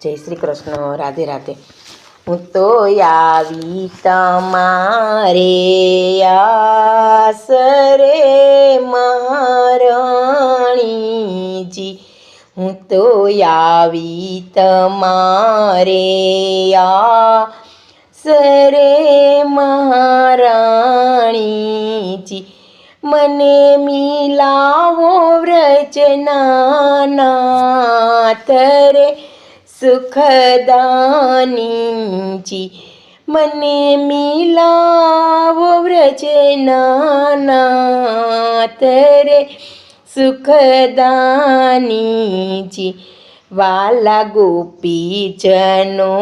જય શ્રી કૃષ્ણ. રાધે રાધે. હું તો આવી તમારે આસરે મહારાણીજી, હું તો આવી તમારે આસરે મહારાણીજી, મને મિલાવો વ્રજના નાથ રે સુખદાનીજી, મને મિલાવો વ્રજના નાથ રે સુખદાનીજી, વાલા ગોપીજનો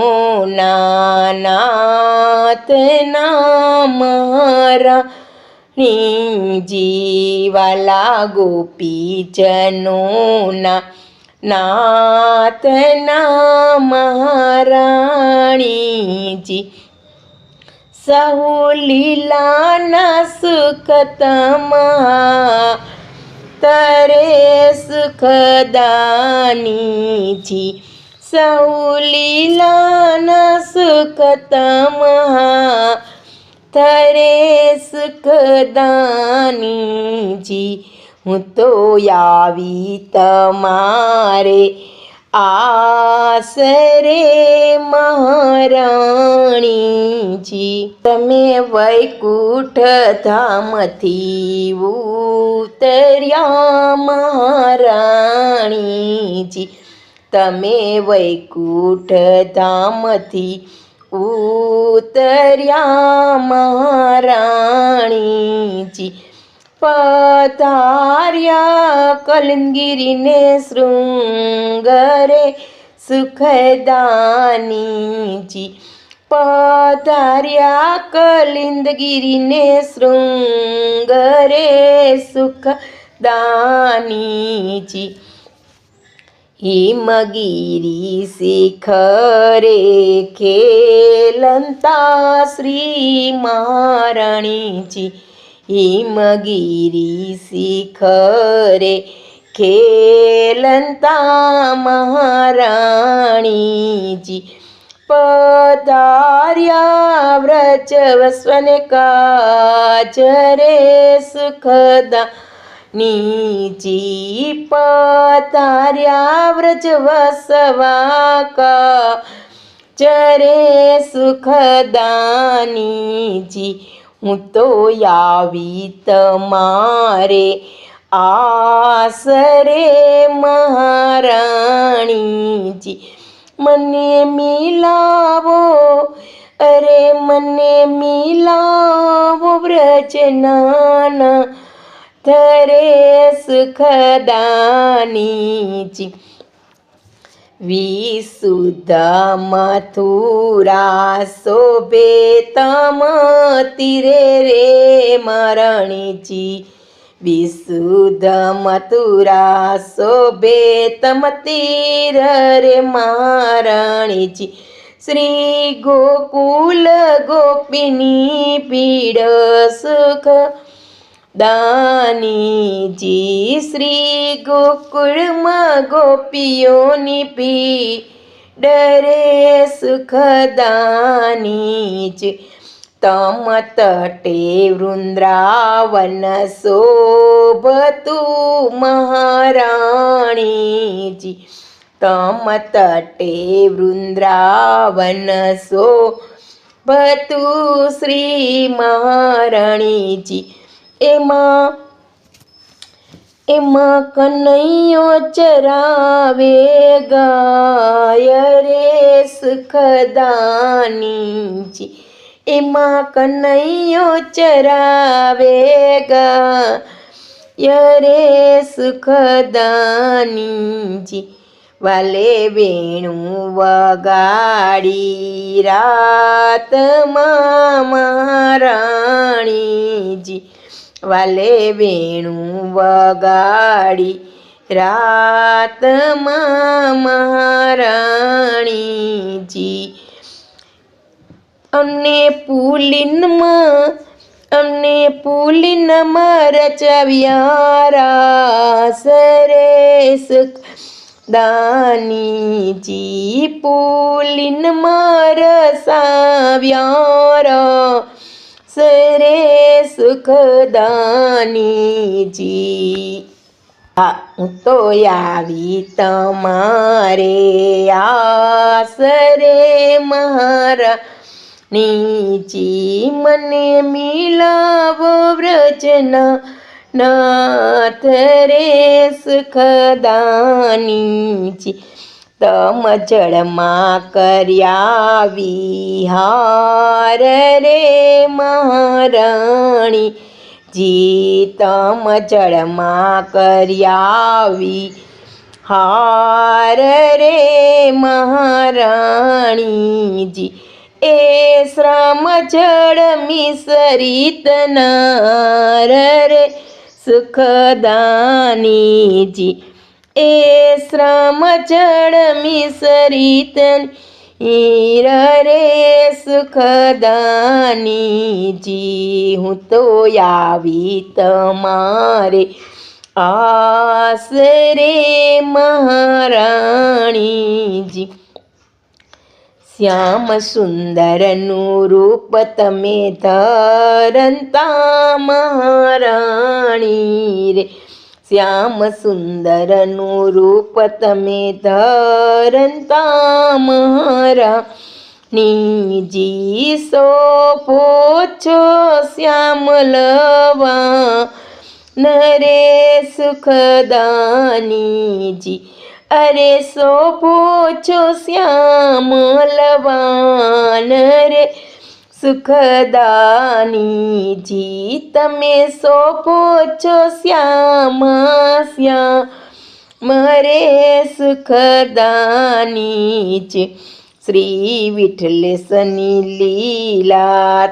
નાથ નામ મારા વાલા ગોપીજનોના નાથના મહારાણીજી, સહુ લીલાના સુખ તમા તરે સુખદાનીજી, સહુ લીલાના સુખ તમા તરે સુખદાનીજી, હું તો આવી તમારે આસરે મહારાણીજી, તમે વૈકુંઠ ધામથી ઉતર્યા મહારાણીજી, તમે વૈકુંઠ ધામથી ઉતર્યા મહારાણીજી, પધાર્યા કલંગીરીને શૃંગરે સુખદાનીજી, પધાર્યા કલિંદગીરીને શૃંગરે સુખદાનીજી, હિમગીરી શિખરે ખેલંતા શ્રી મહારાણીજી, હિમગીરી શિખરે ખેલંતા મહારાણીજી, પધાર્યા વ્રજવસ્વને કાજરે સુખદાનીજી, પધાર્યા વ્રજવસવા કાજરે સુખદાનીજી, હું તો આવી તમારે આસરે મહારાણીજી, મને મિલાવો અરે મને મિલાવો વ્રજના ધરે સુખદાનીજી, વિશુદ્ધ મથુરા શોભે તમ તીરે રે મહારાણીજી, વિશુદ્ધ મથુરા શોભે તમ તીર રે મહારાણીજી, શ્રી ગોકુલ ગોપીની પીડ સુખ દાનીજી, શ્રી ગોકુળમાં ગોપીઓની પીડ રે સુખદાનીજી, તમ તટે વૃંદાવન શોભતું મહારાણીજી, તમ તટે વૃંદાવન શોભતું શ્રી મહારાણીજી, એમાં કનૈયો ચરાવે ગાય રે સુખદાનીજી, એમાં કનૈયો ચરાવે ગાય રે સુખદાનીજી, વાલે વેણું વગાડી રાતમાં મહારાણીજી, વાલે વેણું વગાડી રાતમાં મહારાણીજી, અમને પુલિનમાં રચાવ્યા રાસ રે સુખ દાનીજી પુલિન મરસાવ્યા સરે સુખદાનીજી હું તો આવી તમારે આસરે મારા નીચી મને મિલાવો વ્રજના નાથ રે સુખદાનીજી તમ જળમાં કર્યા વિહાર રે મહારાણી જી તમ જળમાં કર્યા વિહાર રે મહારાણીજી એ શ્રમ જળ મિશ્રિત નાર રે સુખદાનીજી એ શ્રમ જળ મિશ્રિત નીર રે સુખદાનીજી હું તો આવી તમારે આસરે મહારાણીજી શ્યામ સુંદરનું રૂપ તમે ધરંતા મહારાણી રે શ્યામ સુંદરનું રૂપ તમે ધરંતા મહારાણીજી શોભો છો શ્યામ લવા નરે સુખદાનીજી અરે શોભો છો શ્યામ લવાન રે સુખદાનીજી તમે શોભો છો શ્યામ રે સુખદાનીજી શ્રી વિઠ્ઠલેશની લીલા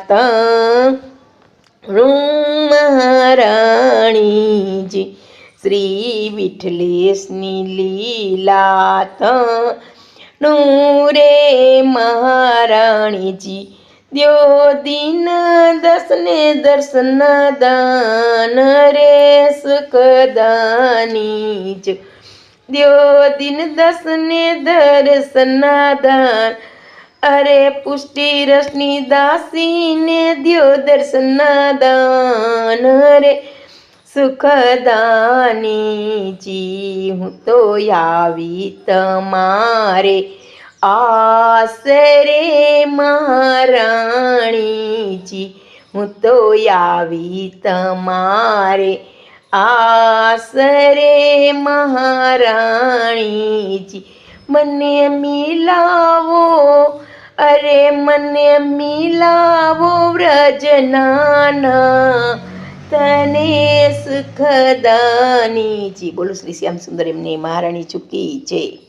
મહારાણીજી શ્રી વિઠ્ઠલેશની લીલા રે મહારાણીજી દ્યો દિન દસને દર્શન દાન રે સુખદાનીજી દ્યો દિન દસને દર્શન દાન અરે પુષ્ટિ રસની દાસીને દ્યો દર્શન દાન રે સુખદાનીજી હું તો આવી તમારે આસરે મહારાણીજી હું તો આવી તમારે આસરે મહારાણીજી મને મિલાવો અરે મને મિલાવો વ્રજનાના તને સુખદાનીજી બોલો શ્રી શ્યામ સુંદર એમને મહારાણી ચૂકી જય